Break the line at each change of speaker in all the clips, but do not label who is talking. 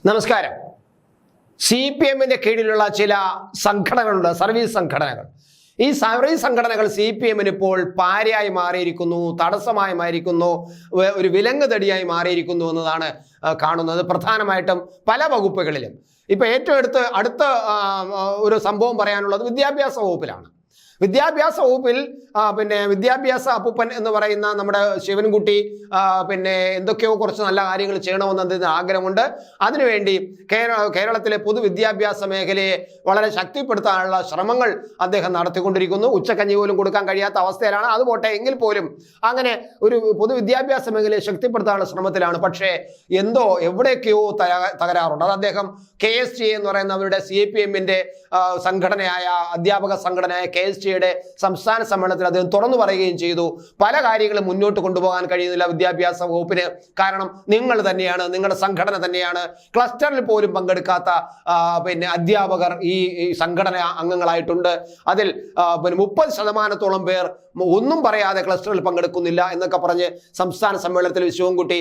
നമസ്കാരം. CPM-ന്റെ കീഴിലുള്ള ചില സംഘടനകളുണ്ട്, സർവീസ് സംഘടനകൾ. ഈ സർവീസ് സംഘടനകൾ CPM-ന് ഇപ്പോൾ പാരയായി മാറിയിരിക്കുന്നു, തടസ്സമായി മാറിയിരിക്കുന്നു, ഒരു വിലങ്ങ് തടിയായി മാറിയിരിക്കുന്നു എന്നതാണ് കാണുന്നത്. പ്രധാനമായിട്ടും പല വകുപ്പുകളിലും. ഇപ്പൊ ഏറ്റവും അടുത്ത ഒരു സംഭവം പറയാനുള്ളത് വിദ്യാഭ്യാസ വകുപ്പിലാണ്. വിദ്യാഭ്യാസ വകുപ്പിൽ വിദ്യാഭ്യാസ അപ്പൂപ്പൻ എന്ന് പറയുന്ന നമ്മുടെ ശിവൻകുട്ടി എന്തൊക്കെയോ കുറച്ച് നല്ല കാര്യങ്ങൾ ചെയ്യണമെന്നതിന് ആഗ്രഹമുണ്ട്. അതിനുവേണ്ടി കേരളത്തിലെ പൊതുവിദ്യാഭ്യാസ മേഖലയെ വളരെ ശക്തിപ്പെടുത്താനുള്ള ശ്രമങ്ങൾ അദ്ദേഹം നടത്തിക്കൊണ്ടിരിക്കുന്നു. ഉച്ചക്കഞ്ഞി പോലും കൊടുക്കാൻ കഴിയാത്ത അവസ്ഥയിലാണ്. അത് പോട്ടെ, എങ്കിൽ പോലും അങ്ങനെ ഒരു പൊതുവിദ്യാഭ്യാസ മേഖലയെ ശക്തിപ്പെടുത്താനുള്ള ശ്രമത്തിലാണ്. പക്ഷേ എവിടെയൊക്കെയോ തകരാറുണ്ട്. അത് അദ്ദേഹം KSTA എന്ന് പറയുന്ന അവരുടെ CPM-ന്റെ സംഘടനയായ അധ്യാപക സംഘടനയായ KSTA-യുടെ സംസ്ഥാന സമ്മേളനത്തിൽ അദ്ദേഹം തുറന്നു പറയുകയും ചെയ്തു. പല കാര്യങ്ങളും മുന്നോട്ട് കൊണ്ടുപോകാൻ കഴിയുന്നില്ല വിദ്യാഭ്യാസ വകുപ്പിന്. കാരണം നിങ്ങളുടെ സംഘടന തന്നെയാണ്. ക്ലസ്റ്ററിൽ പോലും പങ്കെടുക്കാത്ത അധ്യാപകർ ഈ സംഘടന അംഗങ്ങളായിട്ടുണ്ട്. അതിൽ 30% പേർ ഒന്നും പറയാതെ ക്ലസ്റ്ററിൽ പങ്കെടുക്കുന്നില്ല എന്നൊക്കെ പറഞ്ഞ് സംസ്ഥാന സമ്മേളനത്തിൽ ശിവൻകുട്ടി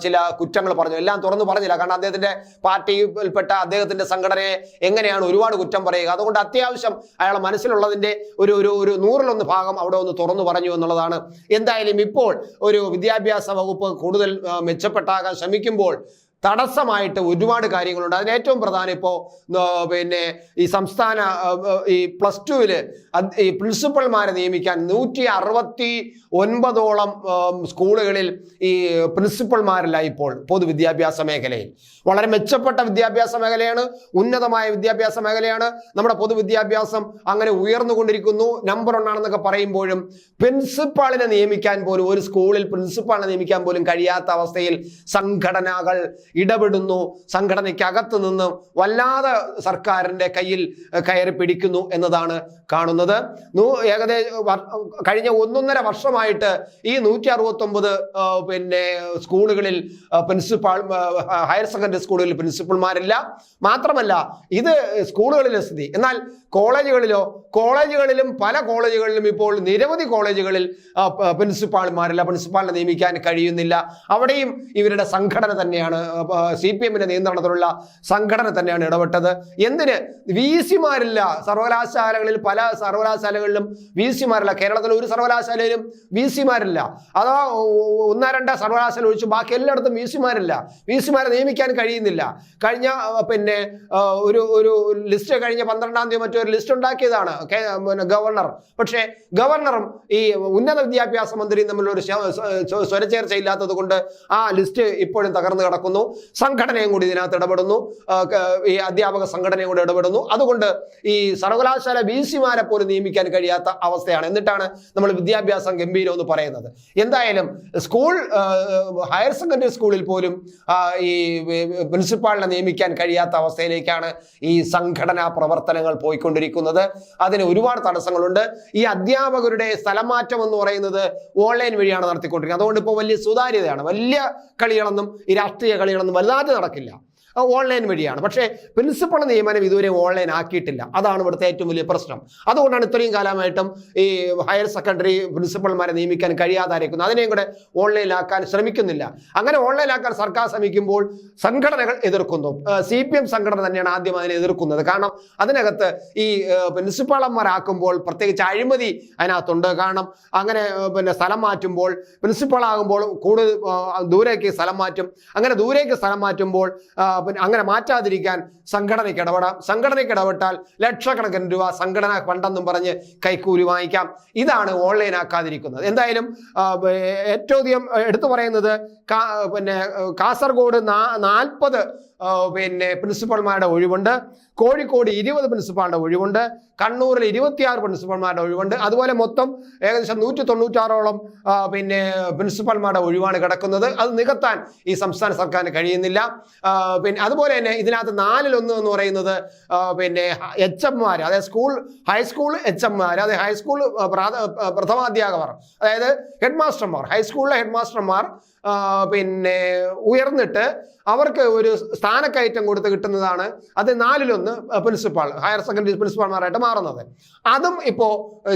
ചില കുറ്റങ്ങൾ പറഞ്ഞു. എല്ലാം തുറന്നു പറഞ്ഞില്ല, കാരണം അദ്ദേഹത്തിന്റെ പാർട്ടിയിൽപ്പെട്ട അദ്ദേഹത്തിന്റെ സംഘടനയെ എങ്ങനെയാണ് ഒരുപാട് കുറ്റം പറയുക. അതുകൊണ്ട് അത്യാവശ്യം അയാളെ മനസ്സിലുള്ളതിന്റെ ഒരു 100% ഭാഗം അവിടെ ഒന്ന് തുറന്നു പറഞ്ഞു എന്നുള്ളതാണ്. എന്തായാലും ഇപ്പോൾ ഒരു വിദ്യാഭ്യാസ വകുപ്പ് കൂടുതൽ മെച്ചപ്പെട്ടാകാൻ ശ്രമിക്കുമ്പോൾ തടസ്സമായിട്ട് ഒരുപാട് കാര്യങ്ങളുണ്ട്. അതിന് ഏറ്റവും പ്രധാനം ഇപ്പോൾ ഈ സംസ്ഥാന ഈ +2-ൽ ഈ പ്രിൻസിപ്പൽമാരെ നിയമിക്കാൻ 169ഓളം സ്കൂളുകളിൽ ഈ പ്രിൻസിപ്പൽമാരില്ല ഇപ്പോൾ പൊതുവിദ്യാഭ്യാസ മേഖലയിൽ. വളരെ മെച്ചപ്പെട്ട വിദ്യാഭ്യാസ മേഖലയാണ്, ഉന്നതമായ വിദ്യാഭ്യാസ മേഖലയാണ്. നമ്മുടെ പൊതുവിദ്യാഭ്യാസം അങ്ങനെ ഉയർന്നുകൊണ്ടിരിക്കുന്നു. നമ്പർ 1 ആണെന്നൊക്കെ പറയുമ്പോഴും പ്രിൻസിപ്പാളിനെ നിയമിക്കാൻ പോലും, ഒരു സ്കൂളിൽ പ്രിൻസിപ്പാളിനെ നിയമിക്കാൻ പോലും കഴിയാത്ത അവസ്ഥയിൽ സംഘടനകൾ ഇടപെടുന്നു. സംഘടനയ്ക്കകത്ത് നിന്നും വല്ലാതെ സർക്കാരിന്റെ കയ്യിൽ കയറി പിടിക്കുന്നു എന്നതാണ് കാണുന്നത്. ഏകദേശം കഴിഞ്ഞ 1.5 വർഷമായിട്ട് ഈ 169 സ്കൂളുകളിൽ ഹയർ സെക്കൻഡറി സ്കൂളുകളിൽ പ്രിൻസിപ്പൽമാരില്ല. മാത്രമല്ല, ഇത് സ്കൂളുകളിലെ സ്ഥിതി. എന്നാൽ കോളേജുകളിലും പല കോളേജുകളിലും ഇപ്പോൾ നിരവധി കോളേജുകളിൽ പ്രിൻസിപ്പാൾമാരില്ല, പ്രിൻസിപ്പാളിനെ നിയമിക്കാൻ കഴിയുന്നില്ല. അവിടെയും ഇവരുടെ സംഘടന തന്നെയാണ്, CPM-ന്റെ നിയന്ത്രണത്തിലുള്ള സംഘടന തന്നെയാണ് ഇടപെട്ടത്. എന്തിന് VC-മാരില്ല സർവകലാശാലകളിൽ? പല സർവകലാശാലകളിലും VC-മാരില്ല. കേരളത്തിൽ ഒരു സർവകലാശാലയിലും VC-മാരില്ല. അതാ 1-2 സർവകലാശാല ഒഴിച്ച് ബാക്കി എല്ലായിടത്തും VC-മാരില്ല. VC-മാരെ നിയമിക്കാൻ കഴിയുന്നില്ല. കഴിഞ്ഞ ഒരു ലിസ്റ്റ് കഴിഞ്ഞ 12-ാം തീയതി മറ്റൊരു ലിസ്റ്റ് ഉണ്ടാക്കിയതാണ് ഗവർണർ. പക്ഷേ ഗവർണറും ഈ ഉന്നത വിദ്യാഭ്യാസ മന്ത്രിയും തമ്മിലൊരു സ്വരച്ചേർച്ച ഇല്ലാത്തത് കൊണ്ട് ആ ലിസ്റ്റ് ഇപ്പോഴും തകർന്നു കിടക്കുന്നു. സംഘടനയും കൂടി ഇതിനകത്ത് ഇടപെടുന്നു, ഈ അധ്യാപക സംഘടനയും കൂടി ഇടപെടുന്നു. അതുകൊണ്ട് ഈ സർവകലാശാല VC-മാരെ പോലും നിയമിക്കാൻ കഴിയാത്ത അവസ്ഥയാണ്. എന്നിട്ടാണ് നമ്മൾ വിദ്യാഭ്യാസം ഗംഭീരം എന്ന് പറയുന്നത്. എന്തായാലും ഹയർ സെക്കൻഡറി സ്കൂളിൽ പോലും ഈ പ്രിൻസിപ്പാളിനെ നിയമിക്കാൻ കഴിയാത്ത അവസ്ഥയിലേക്കാണ് ഈ സംഘടനാ പ്രവർത്തനങ്ങൾ പോയിക്കൊണ്ടിരിക്കുന്നത്. അതിന് ഒരുപാട് തടസ്സങ്ങളുണ്ട്. ഈ അധ്യാപകരുടെ സ്ഥലം മാറ്റം എന്ന് പറയുന്നത് ഓൺലൈൻ വഴിയാണ് നടത്തിക്കൊണ്ടിരിക്കുന്നത്. അതുകൊണ്ട് ഇപ്പോൾ വലിയ സുതാര്യതയാണ്. വലിയ കളികളൊന്നും, ഈ രാഷ്ട്രീയ കളികളൊന്നും വല്ലാതെ നടക്കില്ല, ഓൺലൈൻ വഴിയാണ്. പക്ഷേ പ്രിൻസിപ്പൾ നിയമനം ഇതുവരെ ഓൺലൈൻ ആക്കിയിട്ടില്ല. അതാണ് ഇവിടുത്തെ ഏറ്റവും വലിയ പ്രശ്നം. അതുകൊണ്ടാണ് ഇത്രയും കാലമായിട്ടും ഈ ഹയർ സെക്കൻഡറി പ്രിൻസിപ്പൾമാരെ നിയമിക്കാൻ കഴിയാതായിരിക്കുന്നത്. അതിനെയും കൂടെ ഓൺലൈനാക്കാൻ ശ്രമിക്കുന്നില്ല. അങ്ങനെ ഓൺലൈനാക്കാൻ സർക്കാർ ശ്രമിക്കുമ്പോൾ സംഘടനകൾ എതിർക്കുന്നു. CPM സംഘടന തന്നെയാണ് ആദ്യം അതിനെ എതിർക്കുന്നത്. കാരണം അതിനകത്ത് ഈ പ്രിൻസിപ്പാളന്മാരാക്കുമ്പോൾ പ്രത്യേകിച്ച് അഴിമതി അതിനകത്തുണ്ട്. കാരണം അങ്ങനെ സ്ഥലം മാറ്റുമ്പോൾ, പ്രിൻസിപ്പളാകുമ്പോൾ കൂടുതൽ ദൂരേക്ക് സ്ഥലം മാറ്റും. അങ്ങനെ ദൂരേക്ക് സ്ഥലം മാറ്റുമ്പോൾ അങ്ങനെ മാറ്റാതിരിക്കാൻ സംഘടനയ്ക്ക് ഇടപെടാം. സംഘടനയ്ക്ക് ഇടപെട്ടാൽ ലക്ഷക്കണക്കിന് രൂപ സംഘടനാ ഫണ്ടെന്നും പറഞ്ഞ് കൈക്കൂലി വാങ്ങിക്കാം. ഇതാണ് ഓൺലൈൻ ആക്കാതിരിക്കുന്നത്. എന്തായാലും ഏറ്റവും അധികം എടുത്തു പറയുന്നത് കാസർഗോഡ് 40 പ്രിൻസിപ്പൽമാരുടെ ഒഴിവുണ്ട്. കോഴിക്കോട് 20 പ്രിൻസിപ്പാളുടെ ഒഴിവുണ്ട്. കണ്ണൂരിൽ 26 പ്രിൻസിപ്പൽമാരുടെ ഒഴിവുണ്ട്. അതുപോലെ മൊത്തം ഏകദേശം 196ഓളം പ്രിൻസിപ്പൽമാരുടെ ഒഴിവാണ് കിടക്കുന്നത്. അത് നികത്താൻ ഈ സംസ്ഥാന സർക്കാരിന് കഴിയുന്നില്ല. അതുപോലെ തന്നെ ഇതിനകത്ത് 4-1 എന്ന് പറയുന്നത് HM-മാർ, അതായത് ഹൈസ്കൂൾ HM-മാർ, അതായത് ഹൈസ്കൂൾ പ്രഥമാധ്യാപകർ, അതായത് ഹെഡ് മാസ്റ്റർമാർ, ഹൈസ്കൂളിലെ ഹെഡ് മാസ്റ്റർമാർ പിന്നെ ഉയർന്നിട്ട് അവർക്ക് ഒരു സ്ഥാനക്കയറ്റം കൊടുത്ത് കിട്ടുന്നതാണ് അത് 4/1 പ്രിൻസിപ്പാൾ, ഹയർ സെക്കൻഡറി പ്രിൻസിപ്പാൾമാരായിട്ട് മാറുന്നത്. അതും ഇപ്പോൾ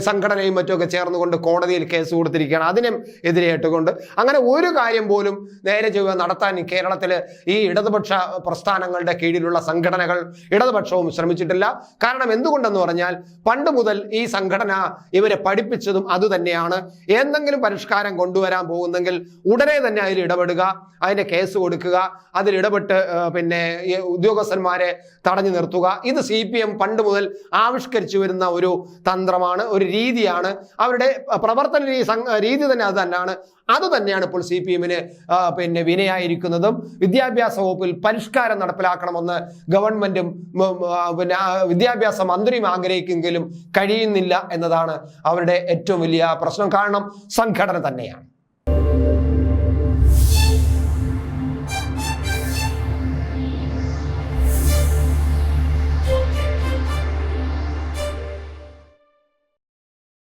സംഘടനയും മറ്റുമൊക്കെ ചേർന്നുകൊണ്ട് കോടതിയിൽ കേസ് കൊടുത്തിരിക്കുകയാണ് അതിനും എതിരെയായിട്ടുകൊണ്ട്. അങ്ങനെ ഒരു കാര്യം പോലും നേരെ ചൊവ്വ നടത്താൻ കേരളത്തിൽ ഈ ഇടതുപക്ഷ പ്രസ്ഥാനങ്ങളുടെ കീഴിലുള്ള സംഘടനകൾ ഇടതുപക്ഷവും ശ്രമിച്ചിട്ടില്ല. കാരണം എന്തുകൊണ്ടെന്ന് പറഞ്ഞാൽ പണ്ട് മുതൽ ഈ സംഘടന ഇവരെ പഠിപ്പിച്ചതും അതുതന്നെയാണ്. എന്തെങ്കിലും പരിഷ്കാരം കൊണ്ടുവരാൻ പോകുന്നെങ്കിൽ ഉടനെ തന്നെ അതിൽ ഇടപെടുക, അതിന്റെ കേസ് കൊടുക്കുക, അതിൽ ഇടപെട്ട് പിന്നെ ഉദ്യോഗസ്ഥന്മാരെ തടഞ്ഞു നിർത്തുക. ഇത് CPM പണ്ട് മുതൽ ആവിഷ്കരിച്ചു വരുന്ന ഒരു തന്ത്രമാണ്, ഒരു രീതിയാണ്. അവരുടെ പ്രവർത്തന രീതി തന്നെ അത് തന്നെയാണ്. അതുതന്നെയാണ് ഇപ്പോൾ CPM-ന് പിന്നെ വിനയായിരിക്കുന്നതും. വിദ്യാഭ്യാസ വകുപ്പിൽ പരിഷ്കാരം നടപ്പിലാക്കണമെന്ന് ഗവൺമെന്റും പിന്നെ വിദ്യാഭ്യാസ മന്ത്രിയും ആഗ്രഹിക്കുമെങ്കിലും കഴിയുന്നില്ല എന്നതാണ് അവരുടെ ഏറ്റവും വലിയ പ്രശ്നം. കാരണം സംഘടന തന്നെയാണ്.